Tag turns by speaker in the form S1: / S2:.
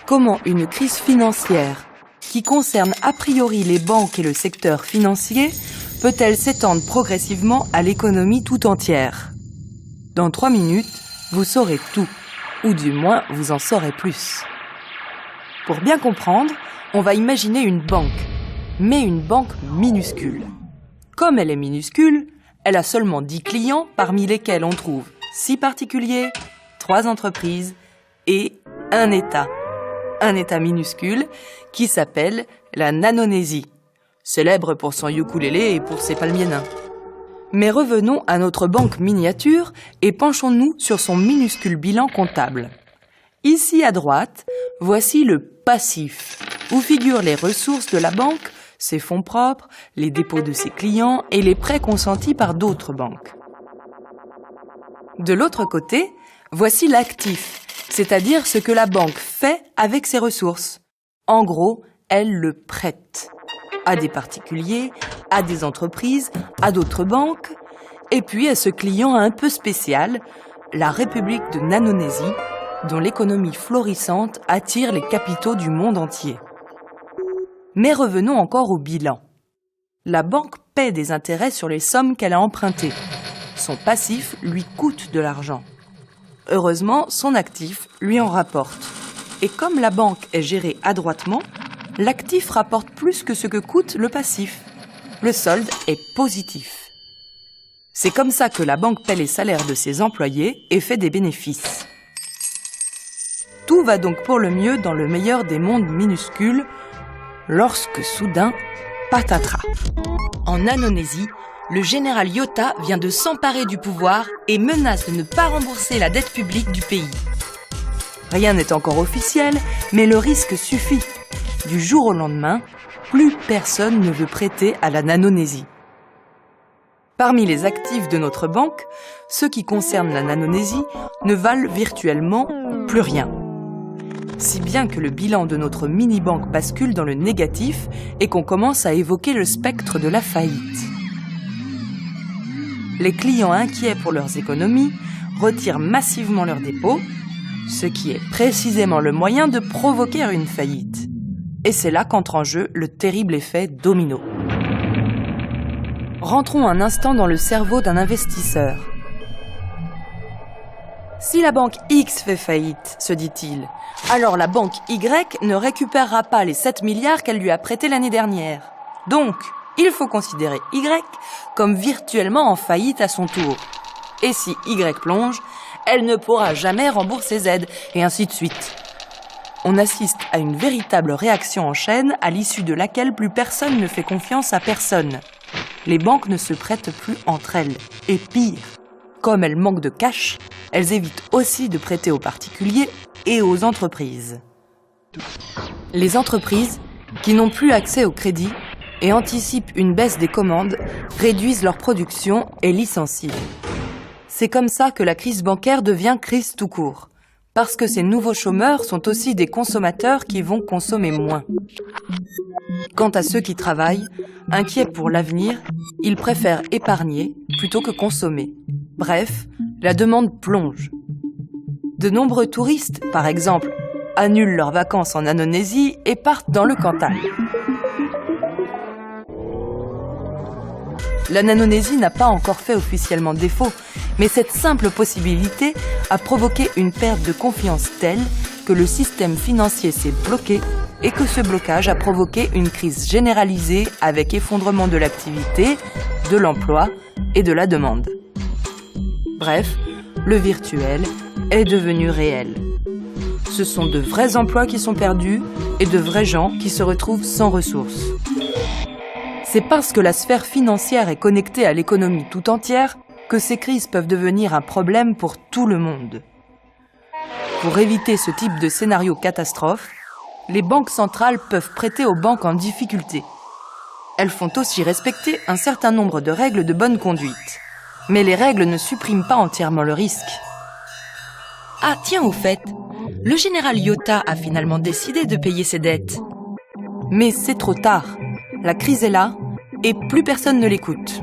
S1: Comment une crise financière, qui concerne a priori les banques et le secteur financier, peut-elle s'étendre progressivement à l'économie tout entière? Dans 3 minutes, vous saurez tout, ou du moins vous en saurez plus. Pour bien comprendre, on va imaginer une banque, mais une banque minuscule. Comme elle est minuscule, elle a seulement 10 clients, parmi lesquels on trouve 6 particuliers, 3 entreprises et un État. Un État minuscule qui s'appelle la Nanonésie, célèbre pour son ukulélé et pour ses palmiers nains. Mais revenons à notre banque miniature et penchons-nous sur son minuscule bilan comptable. Ici à droite, voici le passif, où figurent les ressources de la banque, ses fonds propres, les dépôts de ses clients et les prêts consentis par d'autres banques. De l'autre côté, voici l'actif, c'est-à-dire ce que la banque fait avec ses ressources. En gros, elle le prête à des particuliers, à des entreprises, à d'autres banques, et puis à ce client un peu spécial, la République de Nanonésie, dont l'économie florissante attire les capitaux du monde entier. Mais revenons encore au bilan. La banque paie des intérêts sur les sommes qu'elle a empruntées. Son passif lui coûte de l'argent. Heureusement, son actif lui en rapporte. Et comme la banque est gérée adroitement, l'actif rapporte plus que ce que coûte le passif. Le solde est positif. C'est comme ça que la banque paie les salaires de ses employés et fait des bénéfices. Tout va donc pour le mieux dans le meilleur des mondes minuscules, lorsque soudain, patatras. En Nanonésie, le général Yota vient de s'emparer du pouvoir et menace de ne pas rembourser la dette publique du pays. Rien n'est encore officiel, mais le risque suffit. Du jour au lendemain, plus personne ne veut prêter à la Nanonésie. Parmi les actifs de notre banque, ceux qui concernent la Nanonésie ne valent virtuellement plus rien. Si bien que le bilan de notre mini-banque bascule dans le négatif et qu'on commence à évoquer le spectre de la faillite. Les clients inquiets pour leurs économies retirent massivement leurs dépôts, ce qui est précisément le moyen de provoquer une faillite. Et c'est là qu'entre en jeu le terrible effet domino. Rentrons un instant dans le cerveau d'un investisseur. Si la banque X fait faillite, se dit-il, alors la banque Y ne récupérera pas les 7 milliards qu'elle lui a prêtés l'année dernière. Donc, il faut considérer Y comme virtuellement en faillite à son tour. Et si Y plonge, elle ne pourra jamais rembourser Z, et ainsi de suite. On assiste à une véritable réaction en chaîne à l'issue de laquelle plus personne ne fait confiance à personne. Les banques ne se prêtent plus entre elles. Et pire, comme elles manquent de cash, elles évitent aussi de prêter aux particuliers et aux entreprises. Les entreprises, qui n'ont plus accès au crédit et anticipent une baisse des commandes, réduisent leur production et licencient. C'est comme ça que la crise bancaire devient crise tout court. Parce que ces nouveaux chômeurs sont aussi des consommateurs qui vont consommer moins. Quant à ceux qui travaillent, inquiets pour l'avenir, ils préfèrent épargner plutôt que consommer. Bref, la demande plonge. De nombreux touristes, par exemple, annulent leurs vacances en Nanonésie et partent dans le Cantal. La Nanonésie n'a pas encore fait officiellement défaut, mais cette simple possibilité a provoqué une perte de confiance telle que le système financier s'est bloqué et que ce blocage a provoqué une crise généralisée avec effondrement de l'activité, de l'emploi et de la demande. Bref, le virtuel est devenu réel. Ce sont de vrais emplois qui sont perdus et de vrais gens qui se retrouvent sans ressources. C'est parce que la sphère financière est connectée à l'économie tout entière que ces crises peuvent devenir un problème pour tout le monde. Pour éviter ce type de scénario catastrophe, les banques centrales peuvent prêter aux banques en difficulté. Elles font aussi respecter un certain nombre de règles de bonne conduite. Mais les règles ne suppriment pas entièrement le risque. Ah tiens, au fait, le général Yota a finalement décidé de payer ses dettes. Mais c'est trop tard. La crise est là et plus personne ne l'écoute.